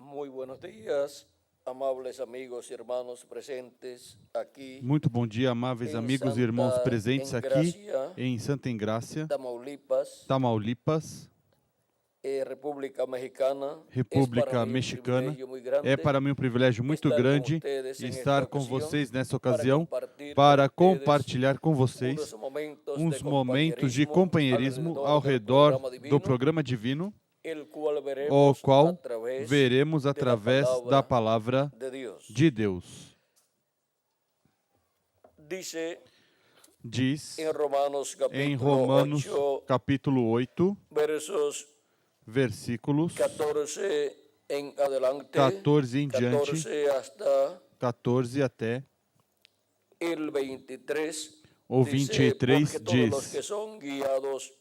Muy buenos días, amables amigos y hermanos presentes aquí Muito bom dia, amáveis em amigos e irmãos Santa presentes aqui Engrácia, em Santa Engrácia, Tamaulipas, Tamaulipas, República Mexicana. Es para República mí un Mexicana. privilegio muy É grande para mim um privilégio muito estar com grande ustedes en esta estar com ocasión vocês nessa para ocasião compartir para con ustedes compartilhar com vocês unos momentos de companheirismo companheirismo ao redor do programa divino, el cual o veremos qual através veremos de la através da palavra de Dios. de Deus. Diz em Romanos capítulo 8, versos versículos 14 em adelante, 14 em diante, 14 hasta 14 até el 23, o dice, 23 porque todos los diz: que son guiados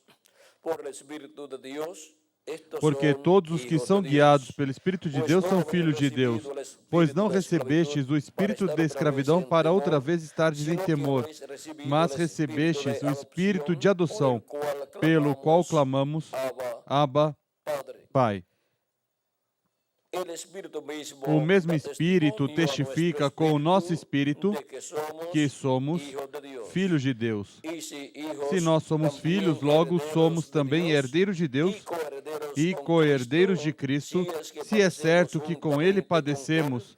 por el Espíritu de Dios, estos Porque son todos os que hijos são de guiados Dios. pelo Espírito de Pois Deus não são haveis filhos de Deus. recebido o espírito Pois não da recebestes escravidão o espírito para de estar outra vez escravidão em para outra temor, vez estardes em sino que temor, habéis recebido mas el espírito recebestes de o espírito adopção, de adoção, pelo qual clamamos, Abba, Padre. Pai. El Espírito mesmo O mesmo dá Espírito testemunho a testifica nosso com o nosso espírito Espírito de que somos que somos hijos de Deus. filhos de Deus. E Se nós somos filhos, logo somos também herdeiros de Deus e co-herdeiros de Cristo, se é certo que com Ele padecemos,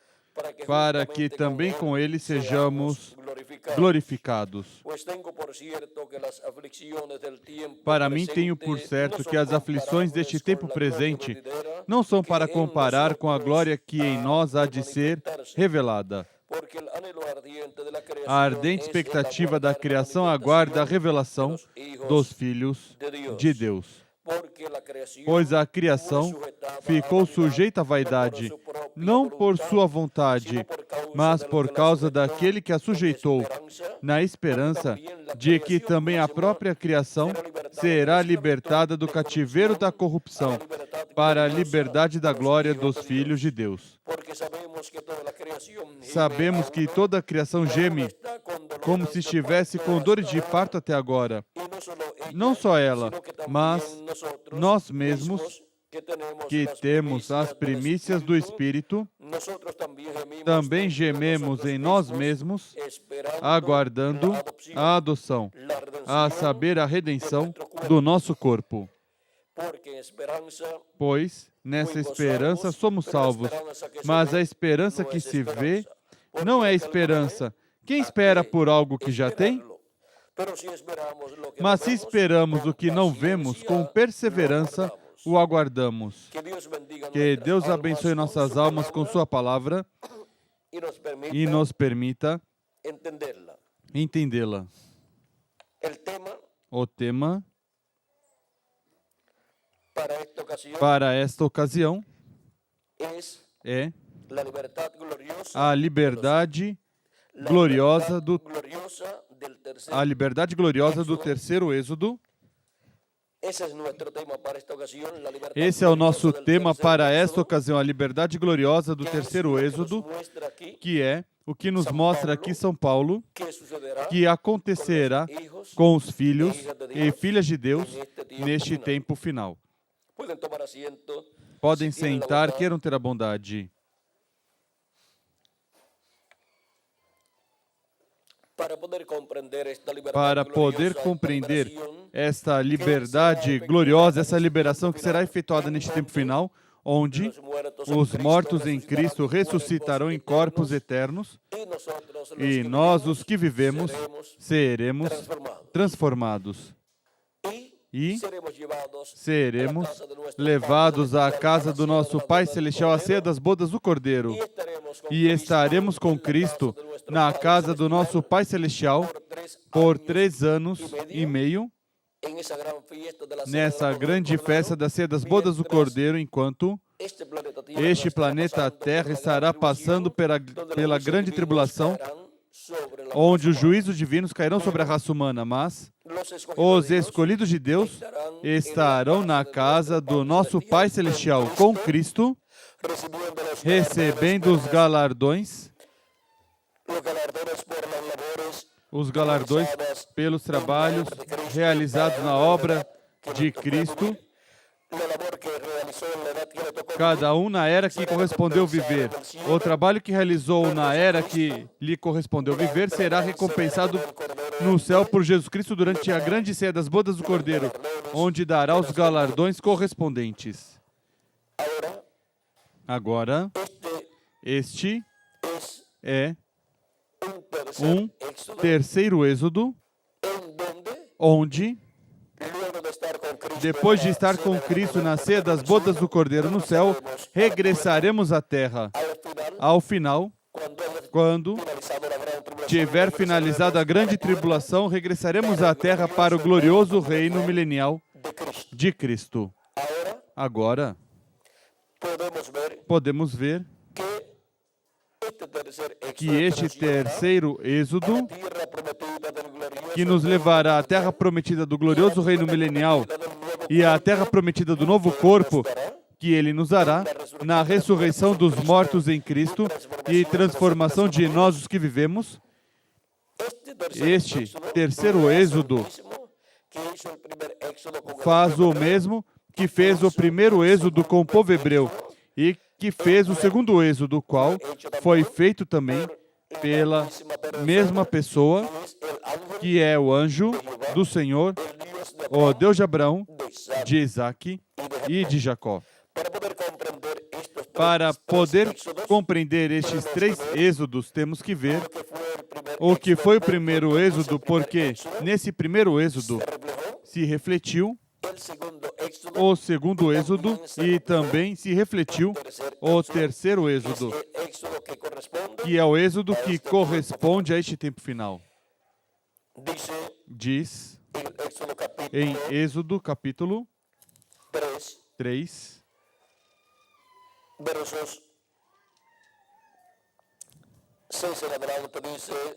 para que também com Ele sejamos glorificados. Para mim, tenho por certo que as aflições deste tempo presente não são para comparar com a glória que em nós há de ser revelada. A ardente expectativa da criação aguarda a revelação dos filhos de Deus. Pois a criação ficou sujeita à vaidade, não por sua vontade, mas por causa daquele que a sujeitou, na esperança de que também a própria criação será libertada do cativeiro da corrupção, para a liberdade da glória dos filhos de Deus. Sabemos que toda a criação geme, como se estivesse com dores de parto até agora. Não só ela, mas nós mesmos, que temos as primícias do Espírito, também gememos em nós mesmos, aguardando a adoção, a saber, a redenção do nosso corpo. Pois, nessa esperança somos salvos, mas a esperança que se vê não é esperança. Quem espera por algo que já tem? Mas se esperamos o que não vemos, com perseverança o aguardamos. Que Deus abençoe nossas almas com sua palavra e nos permita entendê-la. O tema para esta ocasião é a liberdade gloriosa do terceiro êxodo. Esse é o nosso tema para esta ocasião, a liberdade gloriosa do terceiro êxodo, que é o que nos mostra aqui São Paulo, que acontecerá com os filhos e filhas de Deus neste tempo final. Podem sentar, queiram ter a bondade. Para poder compreender esta liberdade gloriosa, essa liberação que será efetuada neste tempo final, onde os mortos em Cristo ressuscitarão em corpos eternos e nós, os que vivemos, seremos transformados e seremos levados à casa do nosso Pai Celestial, à ceia das bodas do Cordeiro, e estaremos com Cristo na casa do nosso Pai Celestial por 3 anos e meio, nessa grande festa da ceia das bodas do Cordeiro, enquanto este planeta Terra estará passando pela grande tribulação, onde os juízos divinos cairão sobre a raça humana, mas os escolhidos de Deus estarão na casa do nosso Pai Celestial com Cristo, recebendo os galardões pelos trabalhos realizados na obra de Cristo, cada um na era que correspondeu viver. O trabalho que realizou na era que lhe correspondeu viver será recompensado no céu por Jesus Cristo durante a grande ceia das bodas do Cordeiro, onde dará os galardões correspondentes. Agora, este é um terceiro êxodo, onde, depois de estar com Cristo na ceia das bodas do Cordeiro no céu, regressaremos à terra. Ao final, quando tiver finalizado a grande tribulação, regressaremos à terra para o glorioso reino milenial de Cristo. Agora, podemos ver que este terceiro êxodo, que nos levará à terra prometida do glorioso reino milenial e à terra prometida do novo corpo que ele nos dará na ressurreição dos mortos em Cristo e transformação de nós os que vivemos, este terceiro êxodo faz o mesmo que fez o primeiro êxodo com o povo hebreu e que fez o segundo êxodo, qual foi feito também pela mesma pessoa, que é o anjo do Senhor, o Deus de Abraão, de Isaac e de Jacó. Para poder compreender estes três êxodos, temos que ver o que foi o primeiro êxodo, porque nesse primeiro êxodo se refletiu o segundo êxodo e também se refletiu o terceiro êxodo, que é o êxodo que corresponde a este tempo final. Diz em Êxodo capítulo 3,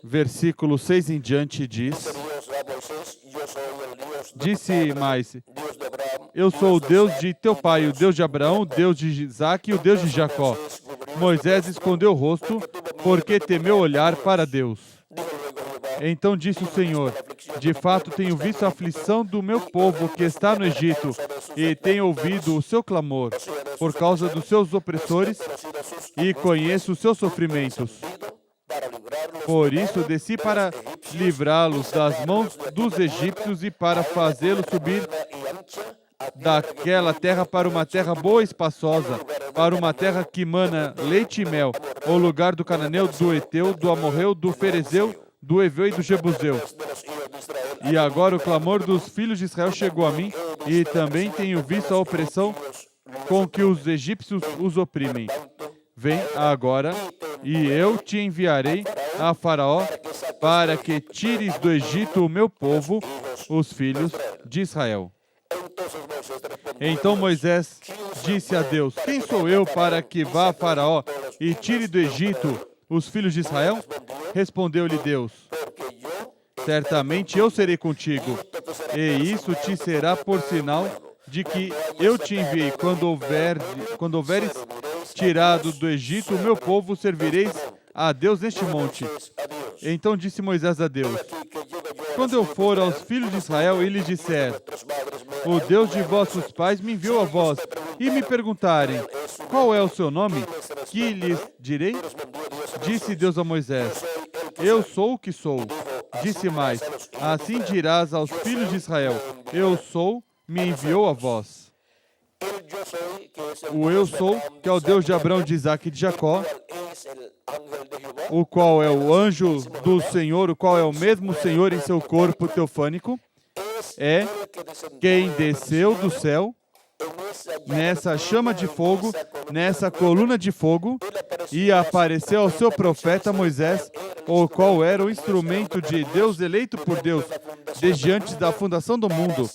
versículo 6 em diante, diz: Disse mais, eu sou o Deus de teu pai, o Deus de Abraão, o Deus de Isaac e o Deus de Jacó. Moisés escondeu o rosto, porque temeu olhar para Deus. Então disse o Senhor, de fato tenho visto a aflição do meu povo que está no Egito, e tenho ouvido o seu clamor por causa dos seus opressores, e conheço os seus sofrimentos. Por isso desci para livrá-los das mãos dos egípcios e para fazê-los subir daquela terra para uma terra boa e espaçosa, para uma terra que mana leite e mel, o lugar do cananeu, do Eteu, do Amorreu, do Ferezeu, do Eveu e do Jebuseu. E agora o clamor dos filhos de Israel chegou a mim, e também tenho visto a opressão com que os egípcios os oprimem. Vem agora, e eu te enviarei a Faraó, para que tires do Egito o meu povo, os filhos de Israel. Então Moisés disse a Deus, quem sou eu para que vá a Faraó e tire do Egito os filhos de Israel? Respondeu-lhe Deus, certamente eu serei contigo, e isso te será por sinal de que eu te enviei. Quando houveres tirado do Egito o meu povo, servireis a Deus neste monte. Então disse Moisés a Deus, quando eu for aos filhos de Israel e lhes disser, o Deus de vossos pais me enviou a vós, e me perguntarem, qual é o seu nome? Que lhes direi? Disse Deus a Moisés, eu sou o que sou. Disse mais, assim dirás aos filhos de Israel, eu sou, me enviou a vós. O eu sou, que é o Deus de Abraão, de Isaac e de Jacó, o qual é o anjo do Senhor, o qual é o mesmo Senhor em seu corpo teofânico, é quem desceu do céu nessa chama de fogo, nessa coluna de fogo, e apareceu ao seu profeta Moisés, o qual era o instrumento de Deus eleito por Deus, desde antes da fundação do mundo,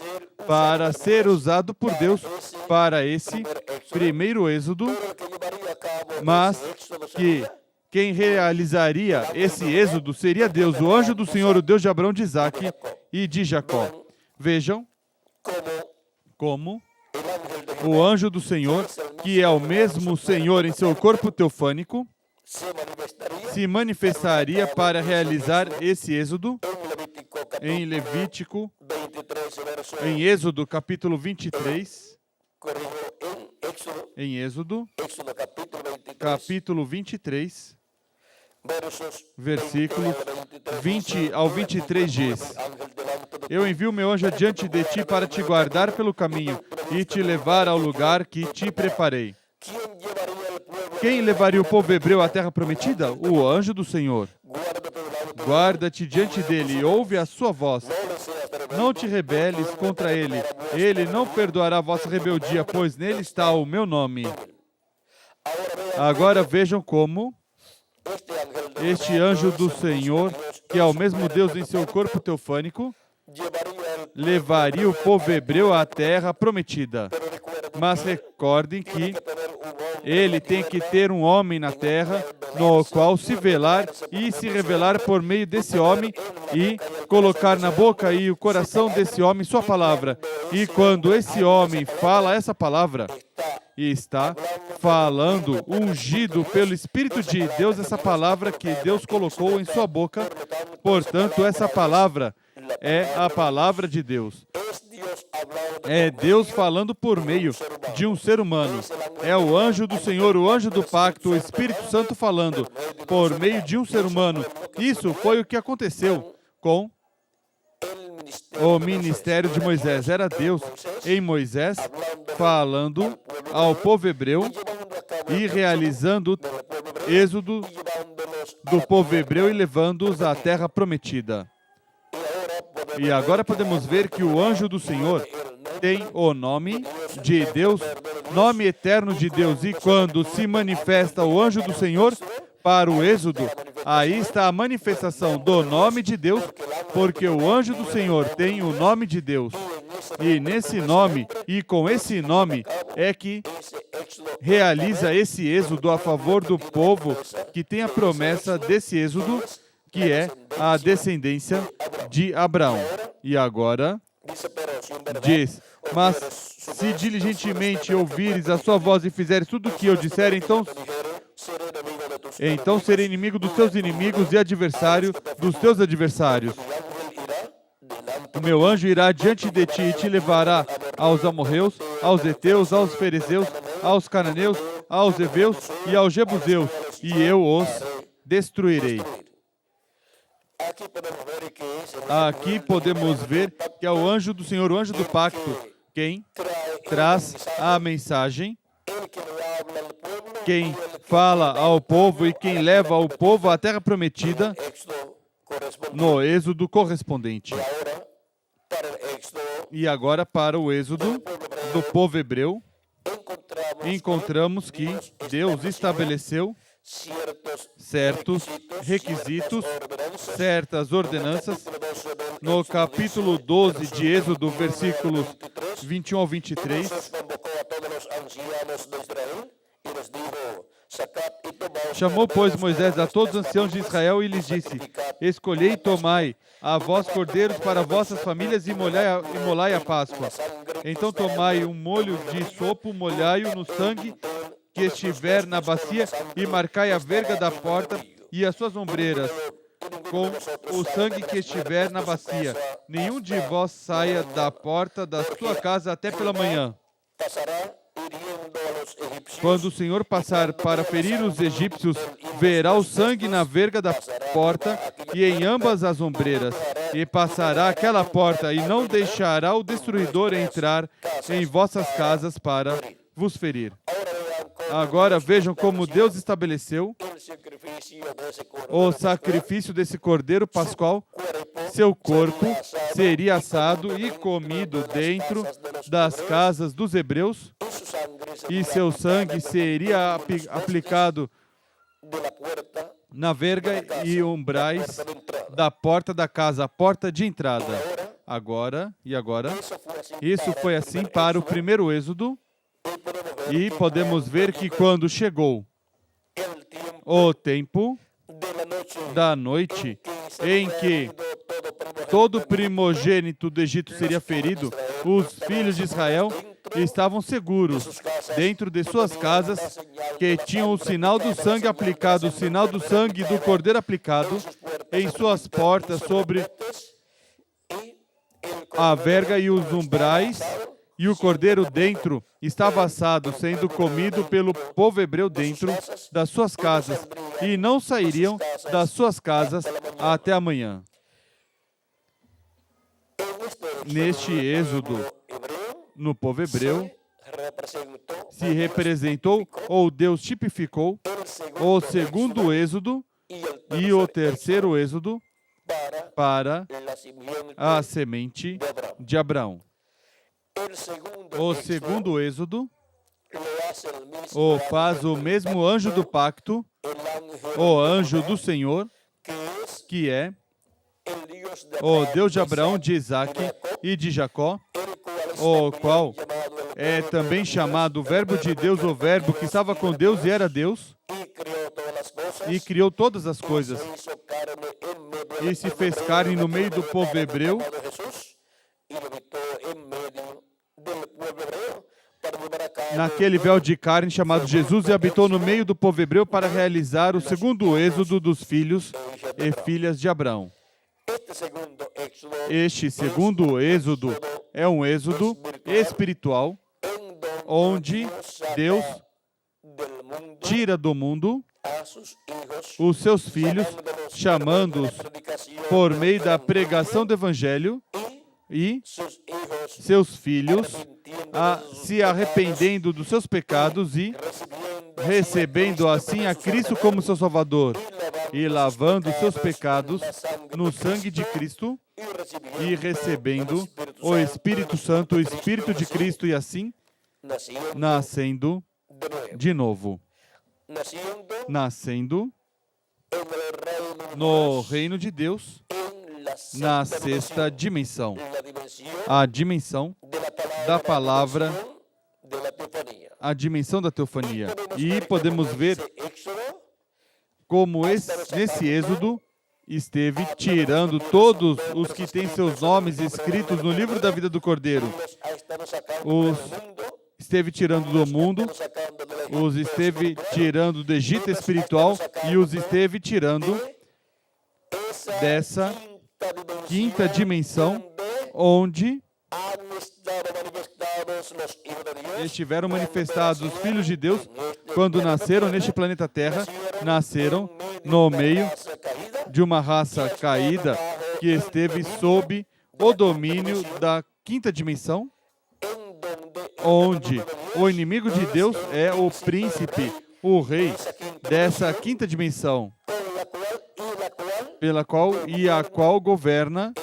para ser usado por Deus para esse primeiro êxodo, mas que quem realizaria esse êxodo seria Deus, o anjo do Senhor, o Deus de Abraão, de Isaac e de Jacó. Vejam como o anjo do Senhor, que é o mesmo Senhor em seu corpo teofânico, se manifestaria para realizar esse êxodo em Levítico, em Êxodo capítulo 23, em Êxodo, Éxodo capítulo 23, versos versículos 20 ao 23 diz: Eu envio meu anjo adiante de ti para te guardar pelo caminho e te levar ao lugar que te preparei. Quem levaria o povo hebreu à terra prometida? O anjo do Senhor. Guarda-te diante dele e ouve a sua voz. Não te rebeles contra ele. Ele não perdoará a vossa rebeldia, pois nele está o meu nome. Agora vejam como este anjo do Senhor, que é o mesmo Deus em seu corpo teofânico, levaria o povo hebreu à terra prometida. Mas recordem que ele tem que ter um homem na terra, no qual se velar e se revelar por meio desse homem e colocar na boca e o coração desse homem sua palavra. E quando esse homem fala essa palavra, e está falando, ungido pelo Espírito de Deus, essa palavra que Deus colocou em sua boca, portanto, essa palavra é a palavra de Deus. É Deus falando por meio de um ser humano. É o anjo do Senhor, o anjo do pacto, o Espírito Santo falando por meio de um ser humano. Isso foi o que aconteceu com o ministério de Moisés. Era Deus em Moisés falando ao povo hebreu e realizando o êxodo do povo hebreu e levando-os à terra prometida. E agora podemos ver que o anjo do Senhor tem o nome de Deus, nome eterno de Deus. E quando se manifesta o anjo do Senhor para o êxodo, aí está a manifestação do nome de Deus, porque o anjo do Senhor tem o nome de Deus. E nesse nome, e com esse nome, é que realiza esse êxodo a favor do povo que tem a promessa desse êxodo, que é a descendência de Abraão. E agora diz: mas se diligentemente ouvires a sua voz e fizeres tudo o que eu disser, então serei inimigo dos teus inimigos e adversário dos teus adversários. O meu anjo irá diante de ti e te levará aos amorreus, aos heteus, aos ferezeus, aos cananeus, aos heveus e aos jebuseus, e eu os destruirei. Aqui podemos ver que é o anjo do Senhor, o anjo do pacto, quem traz a mensagem, quem fala ao povo e quem leva o povo à terra prometida no êxodo correspondente. E agora, para o êxodo do povo hebreu, encontramos que Deus estabeleceu certos requisitos, certas ordenanças. No capítulo 12 de Êxodo, versículos 21 ao 23, chamou, pois, Moisés a todos os anciãos de Israel e lhes disse: escolhei e tomai a vós cordeiros para vossas famílias e molai a Páscoa. Então tomai um molho de sopo, molhai-o no sangue que estiver na bacia e marcai a verga da porta e as suas ombreiras com o sangue que estiver na bacia. Nenhum de vós saia da porta da sua casa até pela manhã. Quando o Senhor passar para ferir os egípcios, verá o sangue na verga da porta e em ambas as ombreiras, e passará aquela porta, e não deixará o destruidor entrar em vossas casas para vos ferir. Agora vejam como Deus estabeleceu o sacrifício desse cordeiro pascual. Seu corpo seria assado e comido dentro das casas dos hebreus, e seu sangue seria aplicado na verga e umbrais da porta da casa, a porta de entrada. Agora, isso foi assim para o primeiro êxodo, e podemos ver que quando chegou o tempo da noite em que todo primogênito do Egito seria ferido, os filhos de Israel estavam seguros dentro de suas casas, que tinham o sinal do sangue aplicado, o sinal do sangue do cordeiro aplicado em suas portas, sobre a verga e os umbrais, e o cordeiro dentro estava assado, sendo comido pelo povo hebreu dentro das suas casas, e não sairiam das suas casas até amanhã. Neste êxodo, no povo hebreu, se representou, ou Deus tipificou, o segundo êxodo e o terceiro êxodo para a semente de Abraão. O segundo êxodo o faz o mesmo anjo do pacto, o anjo do Senhor, que é o Deus de Abraão, de Isaque e de Jacó, o qual é também chamado Verbo de Deus, o Verbo que estava com Deus e era Deus, e criou todas as coisas, e se fez carne no meio do povo hebreu, naquele véu de carne chamado Jesus, e habitou no meio do povo hebreu para realizar o segundo êxodo dos filhos e filhas de Abraão. Este segundo êxodo é um êxodo espiritual, onde Deus tira do mundo os seus filhos, chamando-os por meio da pregação do Evangelho, e seus filhos se arrependendo dos seus pecados e recebendo assim a Cristo como seu Salvador, e lavando seus pecados no sangue de Cristo, e recebendo o Espírito Santo, o Espírito de Cristo, e assim nascendo de novo. Nascendo no reino de Deus, na sexta dimensão, a dimensão da palavra, a dimensão da teofania. E podemos ver como nesse êxodo esteve tirando todos os que têm seus nomes escritos no livro da vida do Cordeiro. Esteve tirando do mundo, os esteve tirando do Egito espiritual e os esteve tirando dessa quinta dimensão, onde estiveram manifestados os filhos de Deus quando nasceram neste planeta Terra, nasceram no meio de uma raça caída que esteve sob o domínio da quinta dimensão, onde o inimigo de Deus é o príncipe, o rei dessa quinta dimensão, pela qual e a qual governa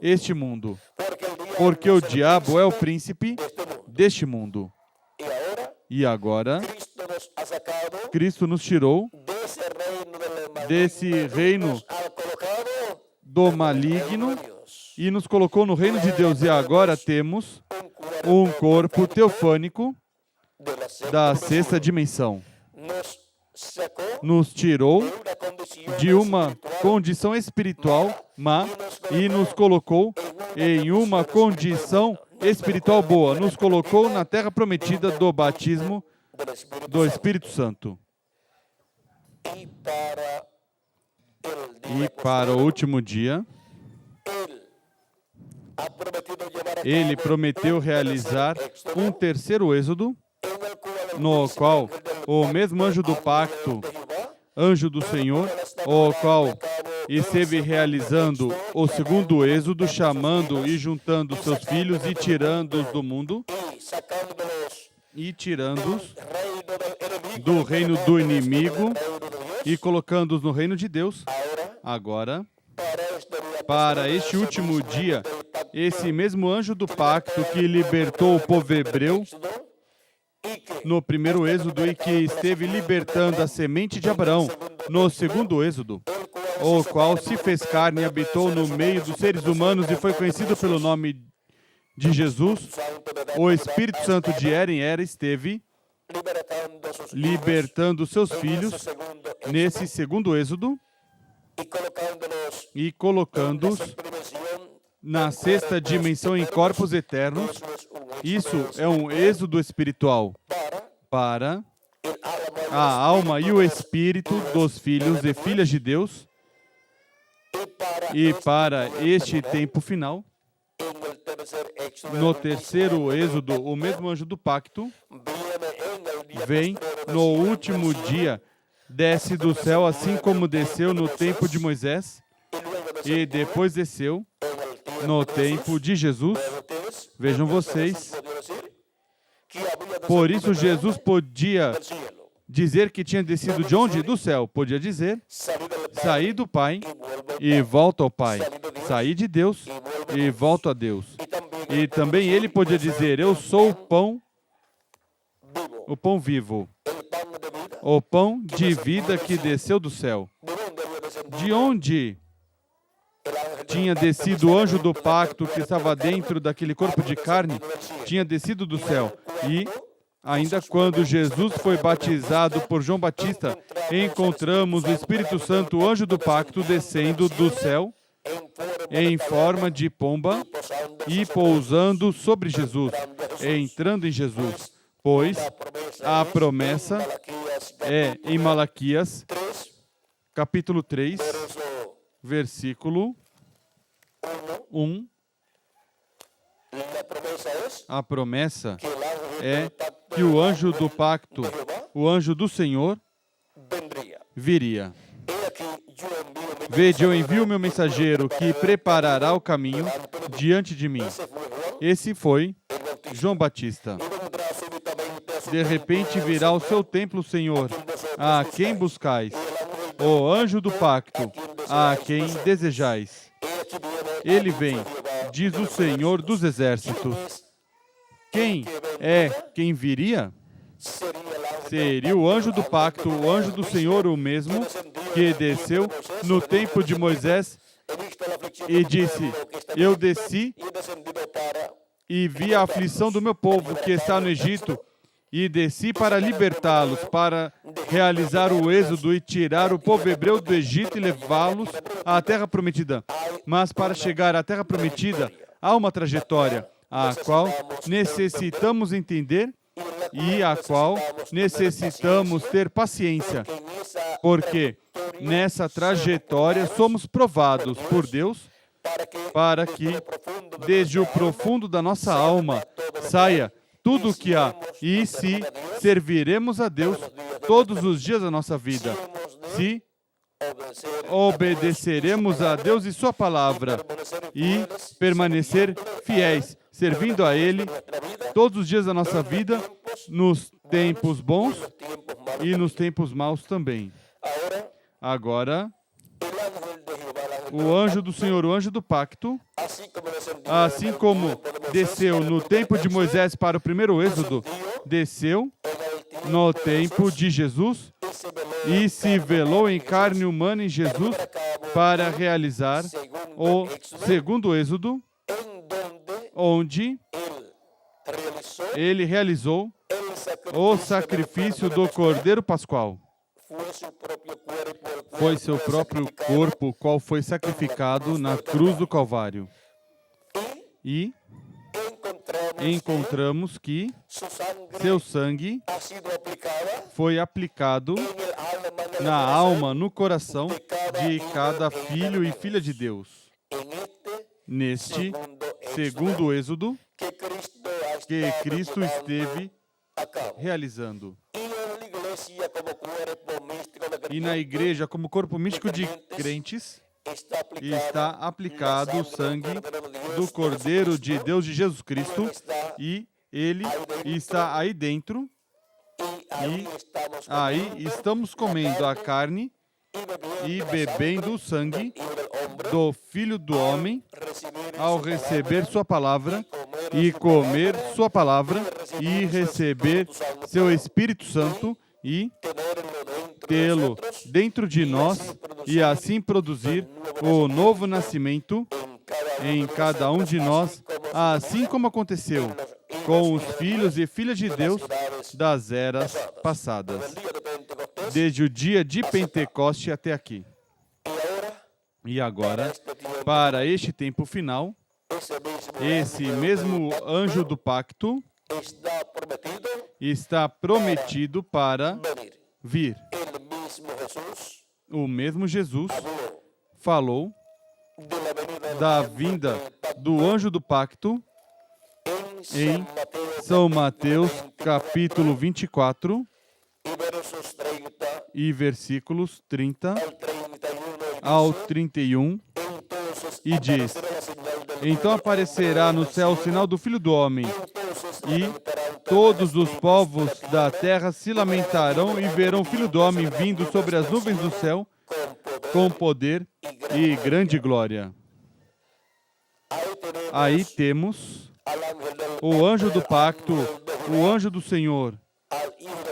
este mundo. Porque o diabo é o príncipe deste mundo. E agora, Cristo nos tirou desse reino do maligno e nos colocou no reino de Deus. E agora temos um corpo teofânico da sexta dimensão. Nos tirou de uma condição espiritual má e nos colocou em uma condição espiritual boa. Nos colocou na terra prometida do batismo do Espírito Santo. E para o último dia, ele prometeu realizar um terceiro êxodo, no qual o mesmo anjo do pacto, anjo do Senhor, o qual esteve realizando o segundo êxodo, chamando e juntando seus filhos e tirando-os do mundo, e tirando-os do reino do inimigo e colocando-os no reino de Deus. Agora, para este último dia, esse mesmo anjo do pacto que libertou o povo hebreu no primeiro êxodo e que esteve libertando a semente de Abraão no segundo êxodo, o qual se fez carne e habitou no meio dos seres humanos e foi conhecido pelo nome de Jesus, o Espírito Santo de Era em Era esteve libertando seus filhos nesse segundo êxodo e colocando-os na sexta dimensão em corpos eternos. Isso é um êxodo espiritual para a alma e o espírito dos filhos e filhas de Deus, e para este tempo final, No terceiro êxodo, o mesmo anjo do pacto vem no último dia, desce do céu, assim como desceu no tempo de Moisés, e depois desceu no tempo de Jesus. Vejam vocês, por isso Jesus podia dizer que tinha descido de onde? Do céu. Podia dizer, saí do Pai e volto ao Pai. Saí de Deus e volto a Deus. E também ele podia dizer, eu sou o pão vivo, o pão de vida que desceu do céu. De onde tinha descido o anjo do pacto que estava dentro daquele corpo de carne? Tinha descido do céu. E ainda quando Jesus foi batizado por João Batista, encontramos o Espírito Santo, o anjo do pacto, descendo do céu em forma de pomba e pousando sobre Jesus, entrando em Jesus. Pois a promessa é em Malaquias, capítulo 3, versículo 1. A promessa é que o anjo do pacto, o anjo do Senhor, viria. Vede, eu envio meu mensageiro que preparará o caminho diante de mim. Esse foi João Batista. De repente virá ao seu templo, Senhor, a quem buscais, o anjo do pacto, a quem desejais. Ele vem, diz o Senhor dos Exércitos. Quem é quem viria? Seria o anjo do pacto, o anjo do Senhor, o mesmo que desceu no tempo de Moisés e disse, eu desci e vi a aflição do meu povo que está no Egito e desci para libertá-los, para realizar o êxodo e tirar o povo hebreu do Egito e levá-los à terra prometida. Mas para chegar à terra prometida, há uma trajetória, a qual necessitamos entender e a qual necessitamos ter paciência, porque nessa trajetória somos provados por Deus para que, desde o profundo da nossa alma, saia tudo o que há, e se serviremos a Deus todos os dias da nossa vida, se obedeceremos a Deus e Sua palavra e permanecer fiéis, servindo a Ele todos os dias da nossa vida, nos tempos bons e nos tempos maus também. Agora, o anjo do Senhor, o anjo do pacto, assim como desceu no tempo de Moisés para o primeiro êxodo, desceu no tempo de Jesus e se velou em carne humana em Jesus para realizar o segundo êxodo, onde ele realizou o sacrifício do Cordeiro Pascual. Foi seu próprio corpo qual foi sacrificado na cruz do Calvário. E encontramos que seu sangue foi aplicado na alma, no coração de cada filho e filha de Deus. Neste segundo êxodo que Cristo esteve realizando. E na igreja, como corpo místico de crentes, está aplicado o sangue do Cordeiro de Deus de Jesus Cristo, e ele está aí dentro, e aí estamos comendo a carne e bebendo o sangue do Filho do Homem ao receber sua palavra e comer sua palavra e receber seu Espírito Santo e tê-lo dentro de nós e assim produzir o novo nascimento em cada um de nós, assim como aconteceu com os filhos e filhas de Deus das eras passadas, desde o dia de Pentecoste até aqui. E agora, para este tempo final, esse mesmo anjo do pacto está prometido para vir. O mesmo Jesus falou da vinda do anjo do pacto em São Mateus, capítulo 24, e versículos 30 ao 31, e diz: Então aparecerá no céu o sinal do Filho do Homem, e todos os povos da terra se lamentarão e verão o Filho do Homem vindo sobre as nuvens do céu, com poder e grande glória. Aí temos o anjo do pacto, o anjo do Senhor,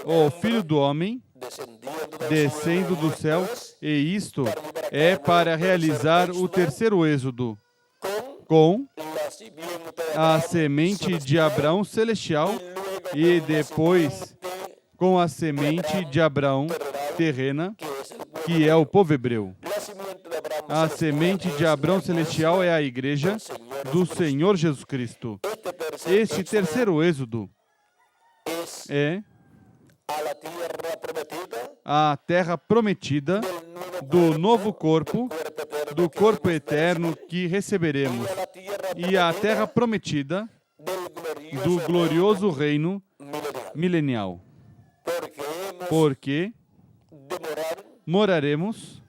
o Filho do Homem, descendo do céu, e isto é para realizar o terceiro êxodo, com a semente de Abraão celestial e depois com a semente de Abraão terrena, que é o povo hebreu. A semente de Abraão celestial é a igreja do Senhor Jesus Cristo. Este terceiro êxodo é a terra prometida do novo corpo, do corpo eterno que receberemos, e a terra prometida do glorioso reino milenial. Porque moraremos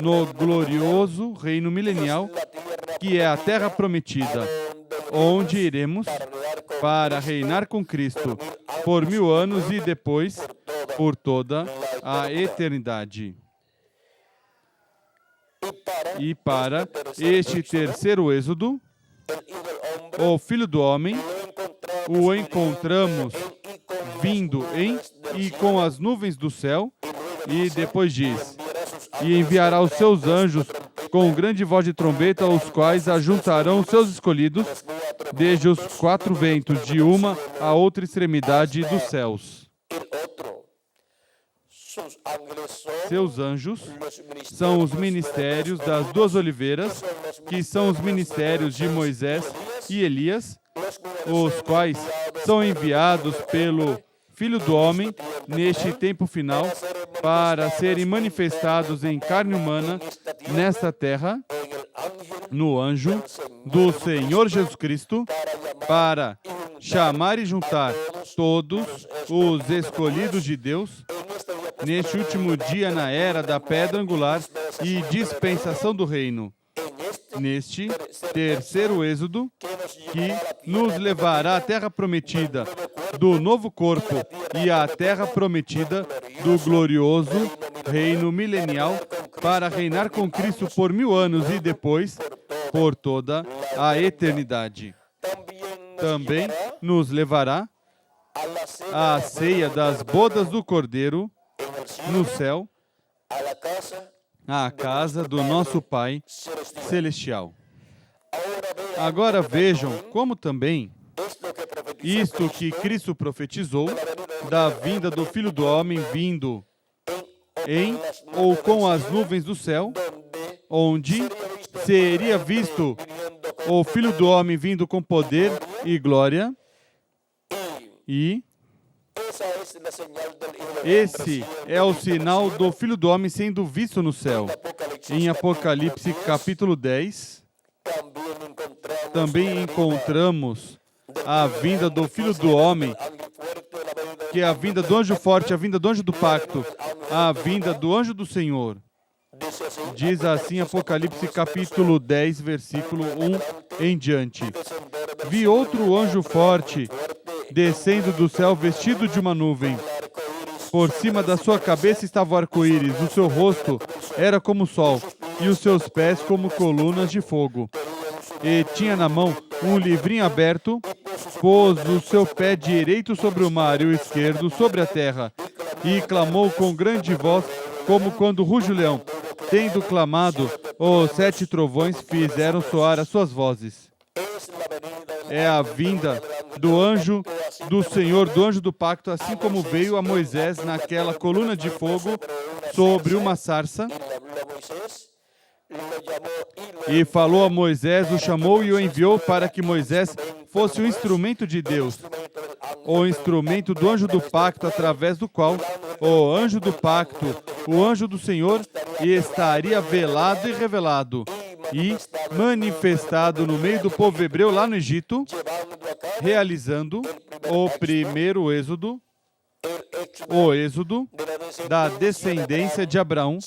no glorioso reino milenial, que é a terra prometida, onde iremos para reinar com Cristo por 1000 anos e depois por toda a eternidade. E para este terceiro êxodo, o Filho do Homem o encontramos vindo em e com as nuvens do céu, e depois diz: E enviará os seus anjos com grande voz de trombeta, os quais ajuntarão os seus escolhidos desde os 4 ventos, de uma a outra extremidade dos céus. Seus anjos são os ministérios das 2 oliveiras, que são os ministérios de Moisés e Elias, os quais são enviados pelo Filho do Homem neste tempo final para serem manifestados em carne humana nesta terra, no anjo do Senhor Jesus Cristo, para chamar e juntar todos os escolhidos de Deus neste último dia na era da pedra angular e dispensação do reino. Neste terceiro êxodo, que nos levará à terra prometida do novo corpo e à terra prometida do glorioso reino milenial, para reinar com Cristo por 1000 anos e depois por toda a eternidade. Também nos levará à ceia das bodas do Cordeiro no céu, à casa do nosso Pai Celestial. Agora vejam como também isto que Cristo profetizou da vinda do Filho do Homem vindo em ou com as nuvens do céu, onde seria visto o Filho do Homem vindo com poder e glória, e esse é o sinal do Filho do Homem sendo visto no céu. Em Apocalipse capítulo 10, também encontramos a vinda do Filho do Homem, que é a vinda do anjo forte, a vinda do anjo do pacto, a vinda do anjo do Senhor. Diz assim Apocalipse capítulo 10, versículo 1 em diante: Vi outro anjo forte descendo do céu vestido de uma nuvem. Por cima da sua cabeça estava o arco-íris, o seu rosto era como o sol, e os seus pés como colunas de fogo. E tinha na mão um livrinho aberto, pôs o seu pé direito sobre o mar e o esquerdo sobre a terra, e clamou com grande voz, como quando ruge o leão. Tendo clamado, os 7 trovões fizeram soar as suas vozes. É a vinda do anjo do Senhor, do anjo do pacto, assim como veio a Moisés naquela coluna de fogo sobre uma sarça, e falou a Moisés, o chamou e o enviou para que Moisés fosse o instrumento de Deus, o instrumento do anjo do pacto, através do qual o anjo do pacto, o anjo do Senhor, estaria velado e revelado, e manifestado no meio do povo hebreu lá no Egito, realizando o primeiro êxodo, o êxodo da descendência de Abraão,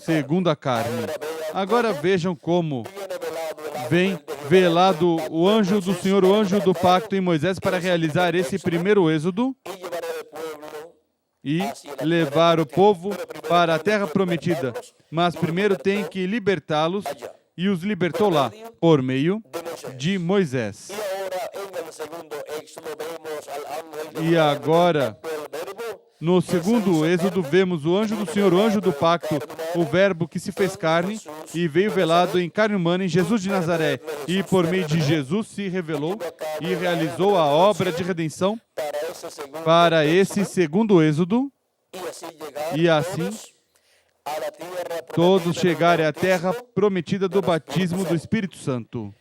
segundo a carne. Agora vejam como vem velado o anjo do Senhor, o anjo do pacto em Moisés, para realizar esse primeiro êxodo e levar o povo para a terra prometida. Mas primeiro tem que libertá-los, e os libertou lá, por meio de Moisés. E agora, no segundo êxodo, vemos o anjo do Senhor, o anjo do pacto, o verbo que se fez carne e veio velado em carne humana em Jesus de Nazaré. E por meio de Jesus se revelou e realizou a obra de redenção para esse segundo êxodo. E assim, todos chegarem à terra prometida do batismo do Espírito Santo.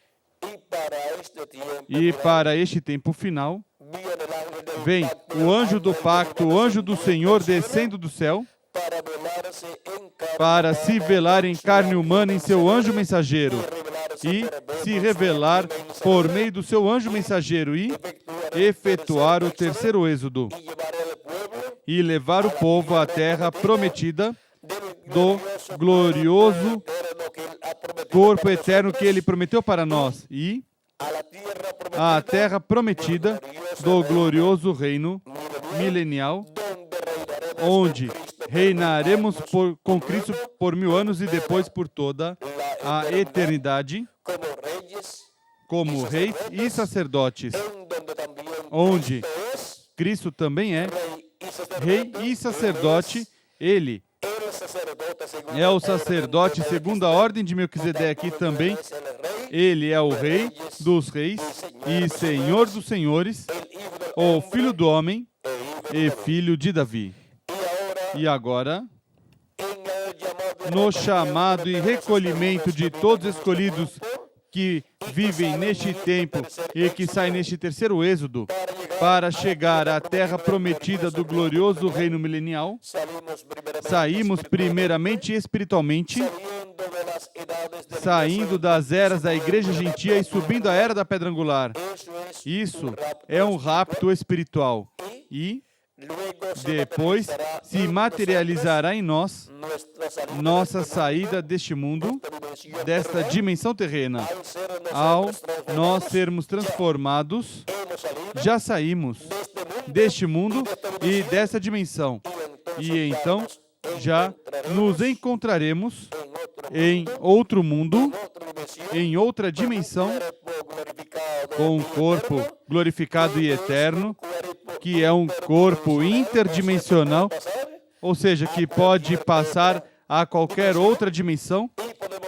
E para este tempo final, vem o anjo do pacto, o anjo do Senhor descendo do céu, para se velar em carne humana em seu anjo mensageiro, e se revelar por meio do seu anjo mensageiro, e efetuar o terceiro êxodo, e levar o povo à terra prometida do glorioso corpo eterno que ele prometeu para nós, e a terra prometida do glorioso reino milenial, onde reinaremos com Cristo por 1000 anos e depois por toda a eternidade, como reis e sacerdotes, onde Cristo também é rei e sacerdote. Ele é o sacerdote segundo a ordem de Melquisedeque também. Ele é o rei dos reis e senhor dos senhores, o filho do homem e filho de Davi. E agora, no chamado e recolhimento de todos os escolhidos que vivem neste tempo e que saem neste terceiro êxodo, para chegar à terra prometida do glorioso reino milenial, saímos primeiramente espiritualmente, saindo das eras da igreja gentia e subindo à era da pedra angular. Isso é um rapto espiritual. E depois se materializará em nós nossa saída deste mundo, desta dimensão terrena. Ao nós sermos transformados, já saímos deste mundo e dessa dimensão. E então já nos encontraremos em outro mundo, em outra dimensão, com um corpo glorificado e eterno, que é um corpo interdimensional, ou seja, que pode passar a qualquer outra dimensão,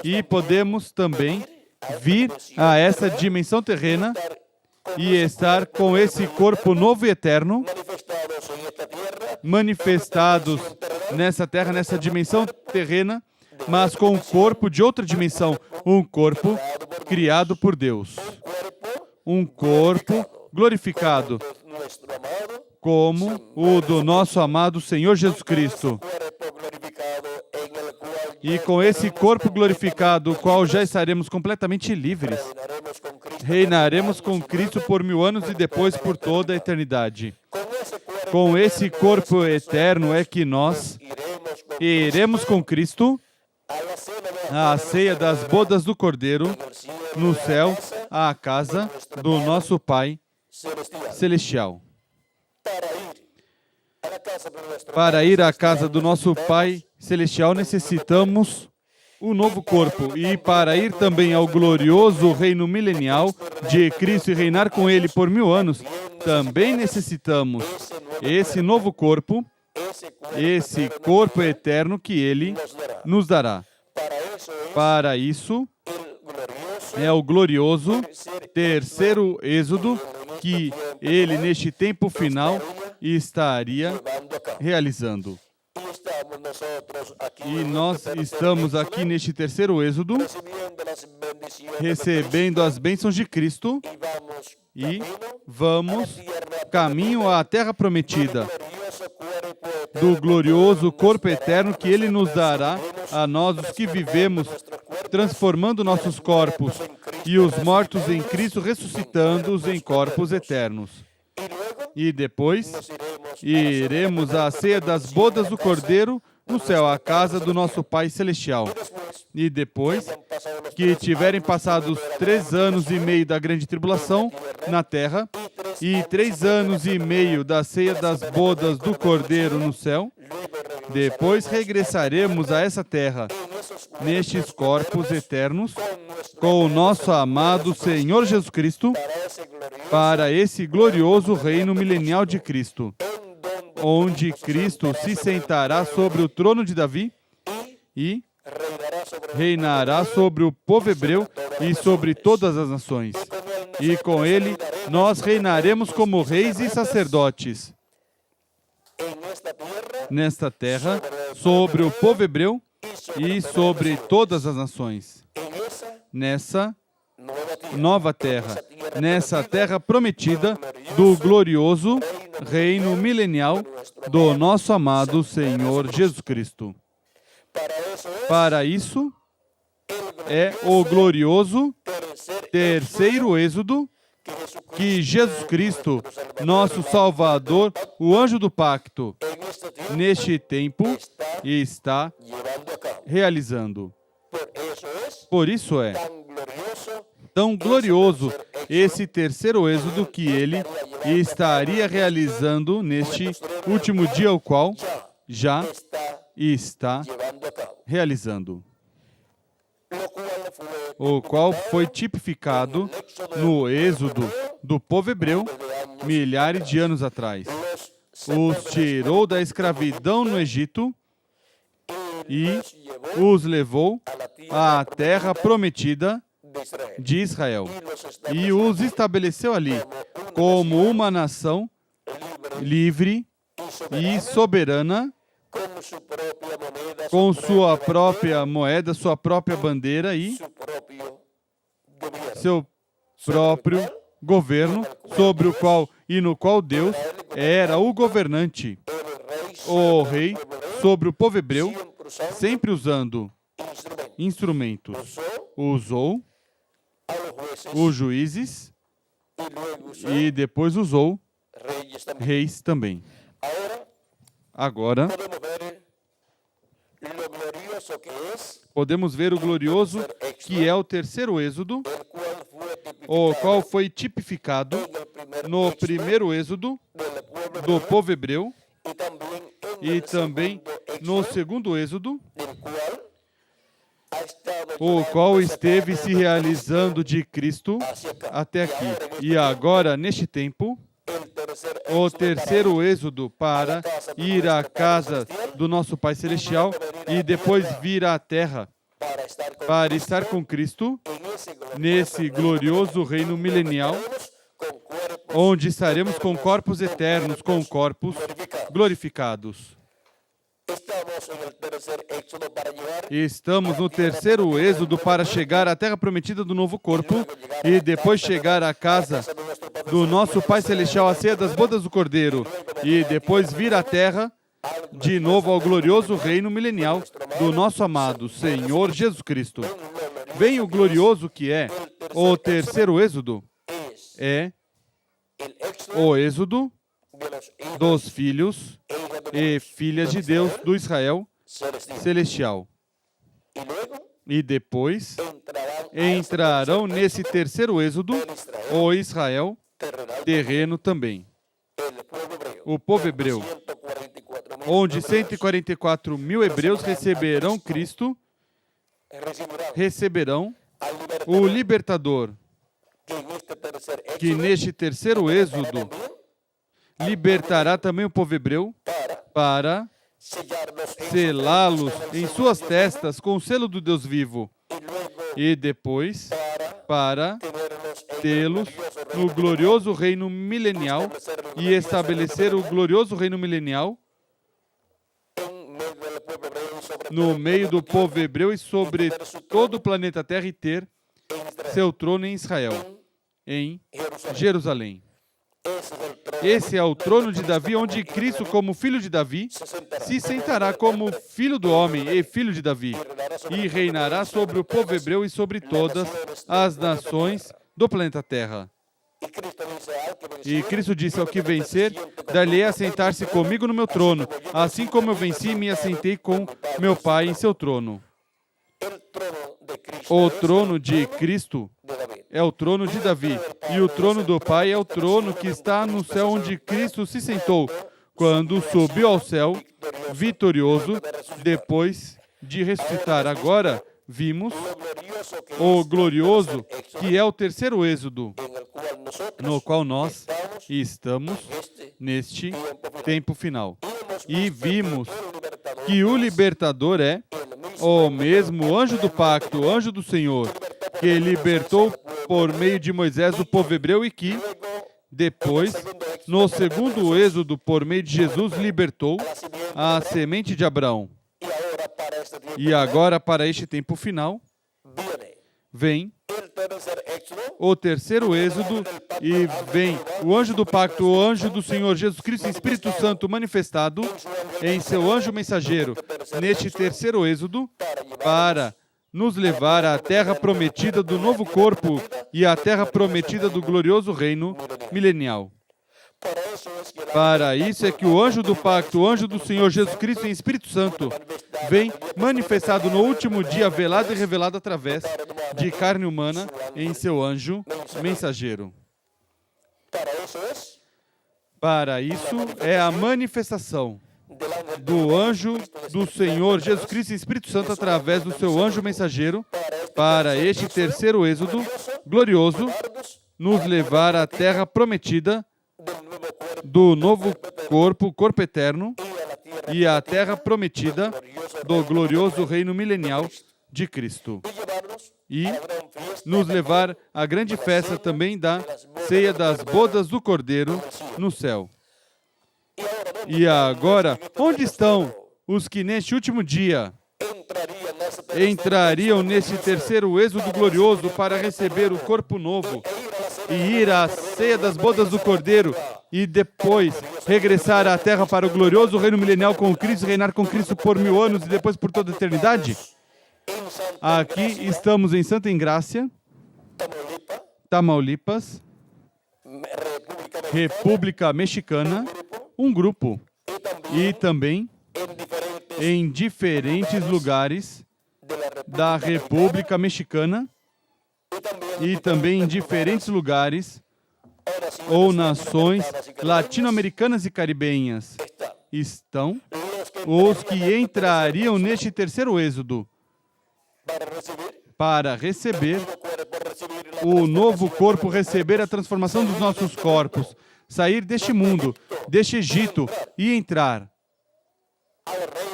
e podemos também vir a essa dimensão terrena e estar com esse corpo novo e eterno, manifestados nessa terra, nessa dimensão terrena, mas com um corpo de outra dimensão, um corpo criado por Deus, um corpo glorificado, como o do nosso amado Senhor Jesus Cristo. E com esse corpo glorificado, o qual já estaremos completamente livres, reinaremos com Cristo por 1000 anos e depois por toda a eternidade. Com esse corpo eterno é que nós iremos com Cristo à ceia das bodas do Cordeiro, no céu, à casa do nosso Pai Celestial. Para ir à casa do nosso Pai Celestial, necessitamos um novo corpo. E para ir também ao glorioso reino milenial de Cristo e reinar com Ele por 1000 anos, também necessitamos esse novo corpo, esse corpo eterno que Ele nos dará. Para isso, é o glorioso terceiro êxodo que Ele, neste tempo final, estaria realizando. E nós estamos aqui neste terceiro êxodo, recebendo as bênçãos de Cristo e vamos caminho à terra prometida, do glorioso corpo eterno que Ele nos dará a nós, os que vivemos transformando nossos corpos, e os mortos em Cristo ressuscitando-os em corpos eternos. E depois iremos à ceia das bodas do Cordeiro no céu, à casa do nosso Pai Celestial. E depois que tiverem passado os 3 anos e meio da grande tribulação na terra, e 3 anos e meio da ceia das bodas do Cordeiro no céu, depois regressaremos a essa terra, nestes corpos eternos, com o nosso amado Senhor Jesus Cristo, para esse glorioso reino milenial de Cristo, onde Cristo se sentará sobre o trono de Davi e reinará sobre o povo hebreu e sobre todas as nações. E com ele nós reinaremos como reis e sacerdotes nesta terra, sobre o povo hebreu e sobre todas as nações. Nessa nova terra, nessa terra prometida do glorioso reino milenial do nosso amado Senhor Jesus Cristo. Para isso é o glorioso terceiro êxodo que Jesus Cristo, nosso Salvador, o anjo do pacto, neste tempo está realizando. Por isso é tão glorioso esse terceiro êxodo que ele estaria realizando neste último dia, o qual já está realizando. O qual foi tipificado no êxodo do povo hebreu milhares de anos atrás. Os tirou da escravidão no Egito e os levou à terra prometida de Israel. E os estabeleceu ali como uma nação livre e soberana, com sua própria moeda, sua própria bandeira e seu próprio governo, sobre o qual e no qual Deus era o governante, o rei sobre o povo hebreu, sempre usando instrumentos. Usou os juízes e depois usou reis também. Agora, podemos ver o glorioso que é o terceiro êxodo, o qual foi tipificado no primeiro êxodo do povo hebreu e também no segundo êxodo, o qual esteve se realizando de Cristo até aqui. E agora, neste tempo, o terceiro êxodo para ir à casa do nosso Pai Celestial e depois vir à terra para estar com Cristo nesse glorioso reino milenial, onde estaremos com corpos eternos, com corpos glorificados. Estamos no terceiro êxodo para chegar à terra prometida do novo corpo e depois chegar à casa do nosso Pai Celestial, a ceia das bodas do Cordeiro, e depois vir à terra de novo ao glorioso reino milenial do nosso amado Senhor Jesus Cristo. Vem o glorioso que é o terceiro êxodo, é o êxodo dos filhos e filhas de Deus do Israel celestial. E depois entrarão nesse terceiro êxodo o Israel terreno também. O povo hebreu, onde 144 mil hebreus receberão Cristo, receberão o libertador, que neste terceiro êxodo libertará também o povo hebreu para selá-los em suas testas com o selo do Deus vivo e depois para tê-los no glorioso reino milenial e estabelecer o glorioso reino milenial no meio do povo hebreu e sobre todo o planeta Terra e ter seu trono em Israel, em Jerusalém. Esse é o trono de Davi, onde Cristo, como filho de Davi, se sentará como filho do homem e filho de Davi, e reinará sobre o povo hebreu e sobre todas as nações do planeta Terra. E Cristo disse ao que vencer, dar-lhe-ei a sentar-se comigo no meu trono, assim como eu venci e me assentei com meu Pai em seu trono. O trono de Cristo é o trono de Davi, e o trono do Pai é o trono que está no céu onde Cristo se sentou, quando subiu ao céu, vitorioso, depois de ressuscitar. Agora, vimos o glorioso, que é o terceiro êxodo, no qual nós estamos neste tempo final. E vimos que o libertador é o mesmo anjo do pacto, o anjo do Senhor, que libertou por meio de Moisés o povo hebreu e que, depois, no segundo êxodo, por meio de Jesus, libertou a semente de Abraão. E agora, para este tempo final, vem o terceiro êxodo e vem o anjo do pacto, o anjo do Senhor Jesus Cristo, Espírito Santo manifestado em seu anjo mensageiro, neste terceiro êxodo, para nos levar à terra prometida do novo corpo e à terra prometida do glorioso reino milenial. Para isso é que o anjo do pacto, o anjo do Senhor Jesus Cristo em Espírito Santo, vem manifestado no último dia, velado e revelado através de carne humana em seu anjo mensageiro. Para isso é a manifestação do anjo do Senhor Jesus Cristo e Espírito Santo através do seu anjo mensageiro para este terceiro êxodo glorioso nos levar à terra prometida do novo corpo, corpo eterno, e à terra prometida do glorioso reino milenial de Cristo. E nos levar à grande festa também da ceia das bodas do Cordeiro no céu. E agora, onde estão os que neste último dia entrariam nesse terceiro êxodo glorioso para receber o corpo novo e ir à ceia das bodas do Cordeiro e depois regressar à terra para o glorioso reino milenial com Cristo, reinar com Cristo por 1000 anos e depois por toda a eternidade? Aqui estamos em Santa Engrácia, Tamaulipas, República Mexicana, um grupo, e também em diferentes lugares da República Mexicana e também em diferentes lugares ou nações latino-americanas e caribenhas estão os que entrariam neste terceiro êxodo para receber o novo corpo, receber a transformação dos nossos corpos, sair deste mundo, deste Egito e entrar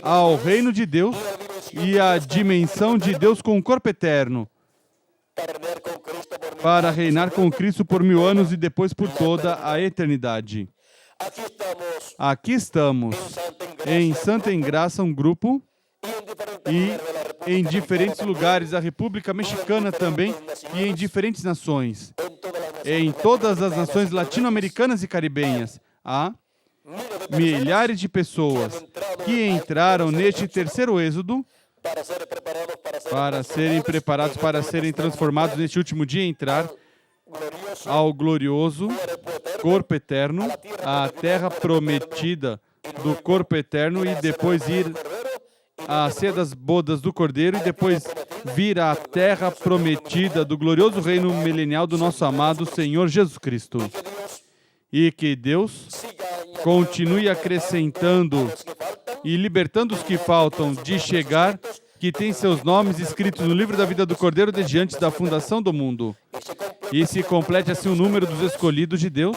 ao reino de Deus e à dimensão de Deus com o corpo eterno, para reinar com Cristo por 1000 anos e depois por toda a eternidade. Aqui estamos em Santa Engraça, um grupo, e em diferentes lugares da República Mexicana também, e em diferentes nações. Em todas as nações latino-americanas e caribenhas, há milhares de pessoas que entraram neste terceiro êxodo para serem preparados, para serem transformados neste último dia, entrar ao glorioso corpo eterno, à terra prometida do corpo eterno e depois ir à ceia das bodas do Cordeiro e depois vir à terra prometida do glorioso reino milenial do nosso amado Senhor Jesus Cristo. E que Deus continue acrescentando e libertando os que faltam de chegar, que têm seus nomes escritos no livro da vida do Cordeiro desde antes da fundação do mundo. E se complete assim o número dos escolhidos de Deus,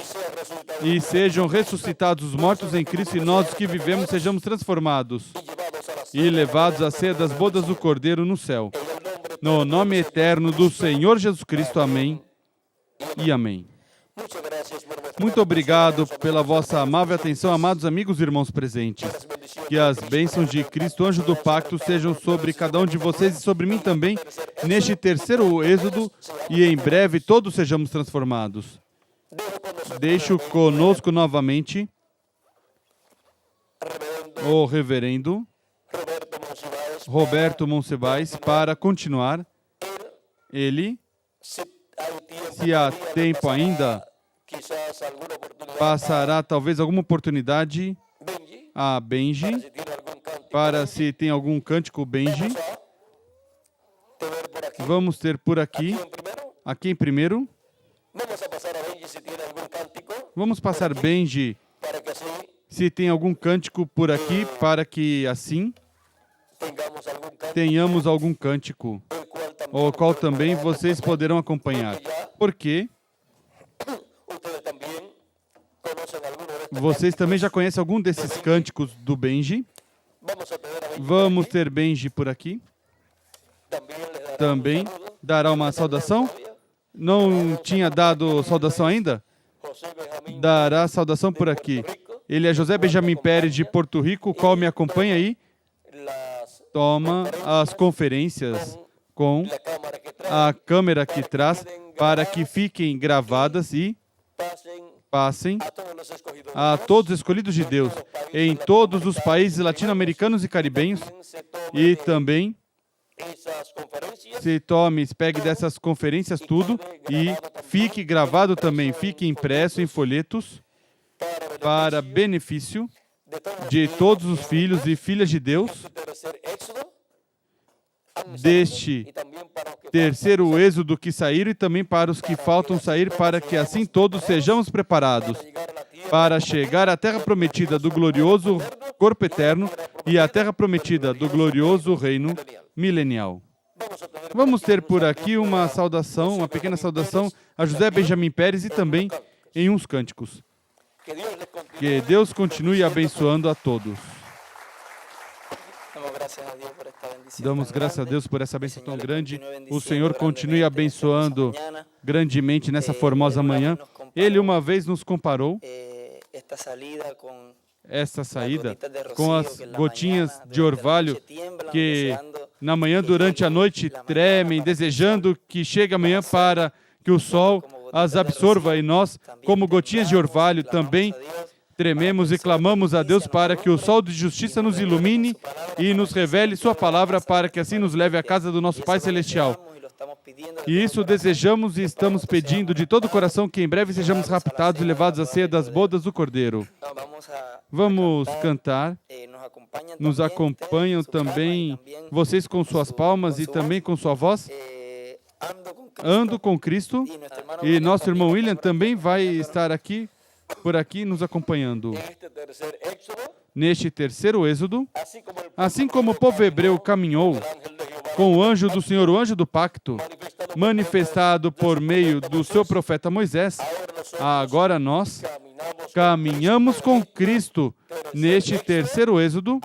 e sejam ressuscitados os mortos em Cristo, e nós, os que vivemos, sejamos transformados e levados à ceia das bodas do Cordeiro no céu. No nome eterno do Senhor Jesus Cristo. Amém e amém. Muito obrigado pela vossa amável atenção, amados amigos e irmãos presentes. Que as bênçãos de Cristo, anjo do pacto, sejam sobre cada um de vocês e sobre mim também, neste terceiro êxodo, e em breve todos sejamos transformados. deixo conosco novamente o reverendo Roberto Monsiváis para continuar. Ele, se há tempo ainda, passará talvez alguma oportunidade a Benji, para se tem algum cântico Benji. Vamos ter por aqui, quem primeiro? Vamos passar Benji, se tem algum cântico por aqui, para que assim tenhamos algum cântico, o qual também vocês poderão acompanhar. Porque vocês também já conhecem algum desses cânticos do Benji. Vamos ter Benji por aqui. Também dará uma saudação. Não tinha dado saudação ainda? Dará saudação por aqui. Ele é José Benjamin Pérez de Porto Rico, o qual me acompanha aí. Toma as conferências com a câmera que traz para que fiquem gravadas e passem a todos os escolhidos de Deus em todos os países latino-americanos e caribenhos. E também pegue dessas conferências tudo e fique gravado também, fique impresso em folhetos para benefício de todos os filhos e filhas de Deus deste terceiro êxodo que saíram e também para os que faltam sair, para que assim todos sejamos preparados para chegar à terra prometida do glorioso corpo eterno e à terra prometida do glorioso reino milenial. Vamos ter por aqui uma saudação, uma pequena saudação a José Benjamin Pérez e também em uns cânticos. Que Deus continue abençoando a todos. Damos graças a Deus por essa bênção tão grande. O Senhor continue abençoando grandemente nessa formosa manhã. Ele uma vez nos comparou esta saída com as gotinhas de orvalho que na manhã, durante a noite, tremem, desejando que chegue amanhã para que o sol as absorva, e nós, como gotinhas de orvalho, também trememos e clamamos a Deus para que o sol de justiça nos ilumine e nos revele sua palavra, para que assim nos leve à casa do nosso Pai Celestial. E isso desejamos e estamos pedindo de todo o coração, que em breve sejamos raptados e levados à ceia das bodas do Cordeiro. Vamos cantar. Nos acompanham também vocês com suas palmas e também com sua voz. Ando com Cristo. E nosso irmão William também vai estar aqui, por aqui, nos acompanhando. Neste terceiro êxodo, assim como o povo hebreu caminhou com o anjo do Senhor, o anjo do pacto, manifestado por meio do seu profeta Moisés, agora nós caminhamos com Cristo neste terceiro êxodo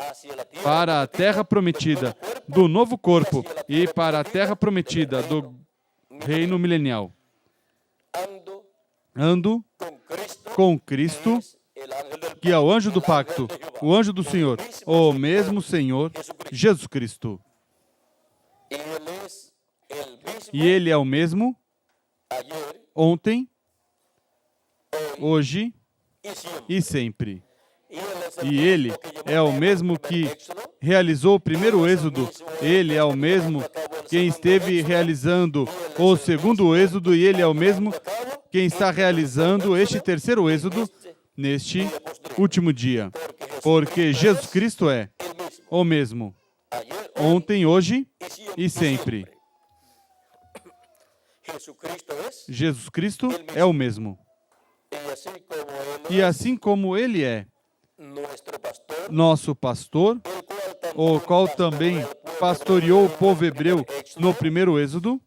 para a terra prometida do novo corpo e para a terra prometida do reino milenial. Ando com Cristo, que é o anjo do pacto, o anjo do Senhor, o mesmo Senhor Jesus Cristo. E Ele é o mesmo ontem, hoje e sempre. E Ele é o mesmo que realizou o primeiro êxodo. Ele é o mesmo quem esteve realizando o segundo êxodo, e Ele é o mesmo quem está realizando este terceiro êxodo neste último dia. Porque Jesus Cristo é o mesmo ontem, hoje e sempre. Jesus Cristo é o mesmo. E assim como Ele é nosso pastor, o qual também pastoreou o povo hebreu no primeiro êxodo,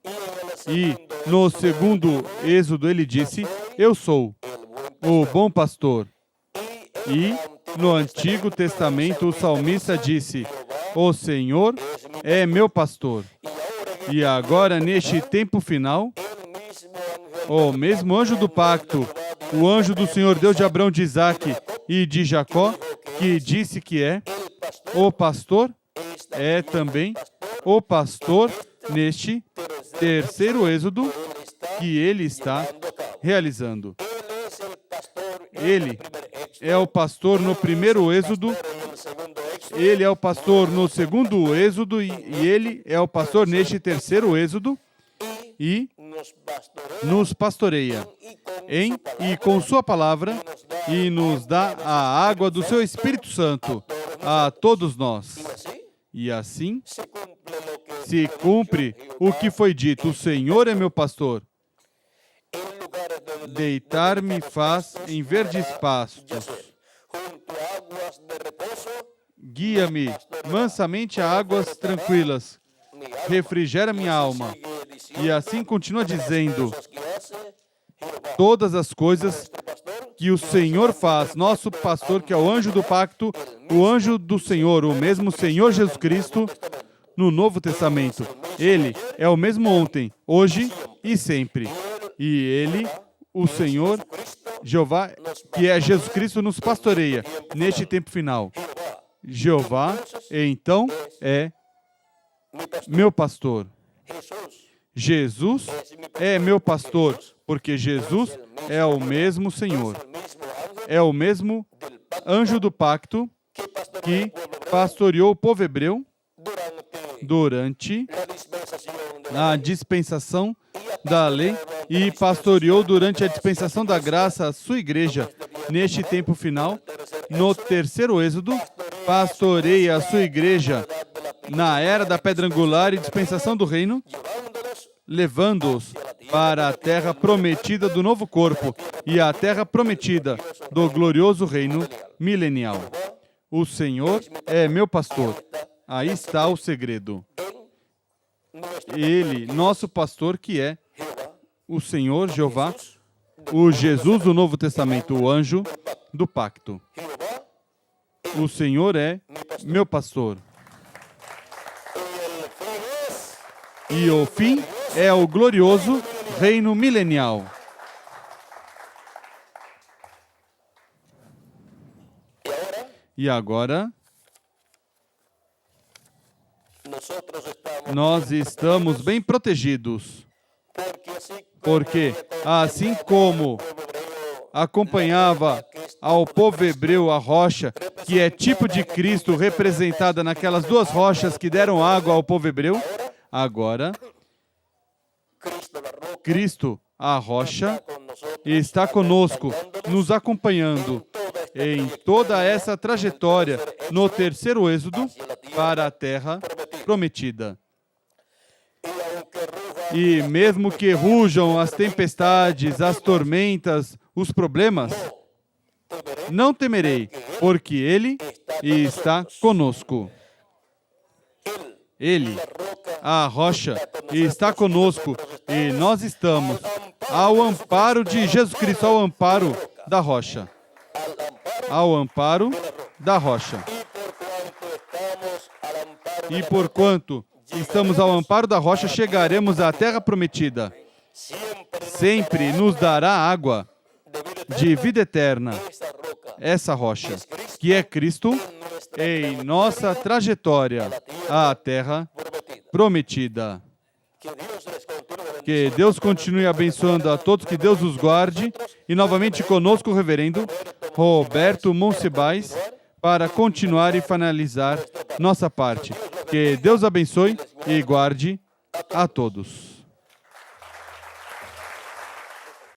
e no segundo êxodo Ele disse: eu sou o bom pastor. E no Antigo Testamento o salmista disse: o Senhor é meu pastor. E agora, neste tempo final, o mesmo anjo do pacto, o anjo do Senhor, Deus de Abraão, de Isaque e de Jacó, que disse que é o pastor, é também o pastor neste terceiro êxodo que Ele está realizando. Ele é o pastor no primeiro Êxodo, ele é o pastor no segundo Êxodo e ele é o pastor neste terceiro Êxodo e nos pastoreia e com sua palavra e nos dá a água do seu Espírito Santo a todos nós. E assim se cumpre o que foi dito: o Senhor é meu pastor. Deitar-me faz em verdes pastos. Guia-me mansamente a águas tranquilas. Refrigera minha alma. E assim continua dizendo todas as coisas que o Senhor faz. Nosso pastor, que é o anjo do pacto, o anjo do Senhor, o mesmo Senhor Jesus Cristo no Novo Testamento. Ele é o mesmo ontem, hoje e sempre. E ele, o Senhor, Jeová, que é Jesus Cristo, nos pastoreia neste tempo final. Jeová, então, é meu pastor. Jesus é meu pastor, porque Jesus é o mesmo Senhor. É o mesmo anjo do pacto que pastoreou o povo hebreu durante a dispensação da lei e pastoreou durante a dispensação da graça a sua igreja neste tempo final. No terceiro Êxodo, pastoreia a sua igreja na era da pedra angular e dispensação do reino, levando-os para a terra prometida do novo corpo e a terra prometida do glorioso reino milenial. O Senhor é meu pastor. Aí está o segredo. Ele, nosso pastor, que é o Senhor Jeová, o Jesus do Novo Testamento, o anjo do pacto. O Senhor é meu pastor. E o fim é o glorioso reino milenial. E agora, nós estamos bem protegidos. Porque, assim como acompanhava ao povo hebreu a rocha, que é tipo de Cristo representada naquelas duas rochas que deram água ao povo hebreu, agora, Cristo, a rocha, está conosco, nos acompanhando em toda essa trajetória no terceiro Êxodo para a terra prometida. E mesmo que rujam as tempestades, as tormentas, os problemas, não temerei, porque Ele está conosco. Ele, a rocha, está conosco e nós estamos ao amparo de Jesus Cristo, ao amparo da rocha. Ao amparo da rocha. E porquanto estamos ao amparo da rocha, chegaremos à terra prometida. Sempre nos dará água de vida eterna, essa rocha, que é Cristo, em nossa trajetória à terra prometida. Que Deus continue abençoando a todos, que Deus os guarde. E novamente conosco o reverendo Roberto Monsibais, para continuar e finalizar nossa parte. Que Deus abençoe e guarde a todos.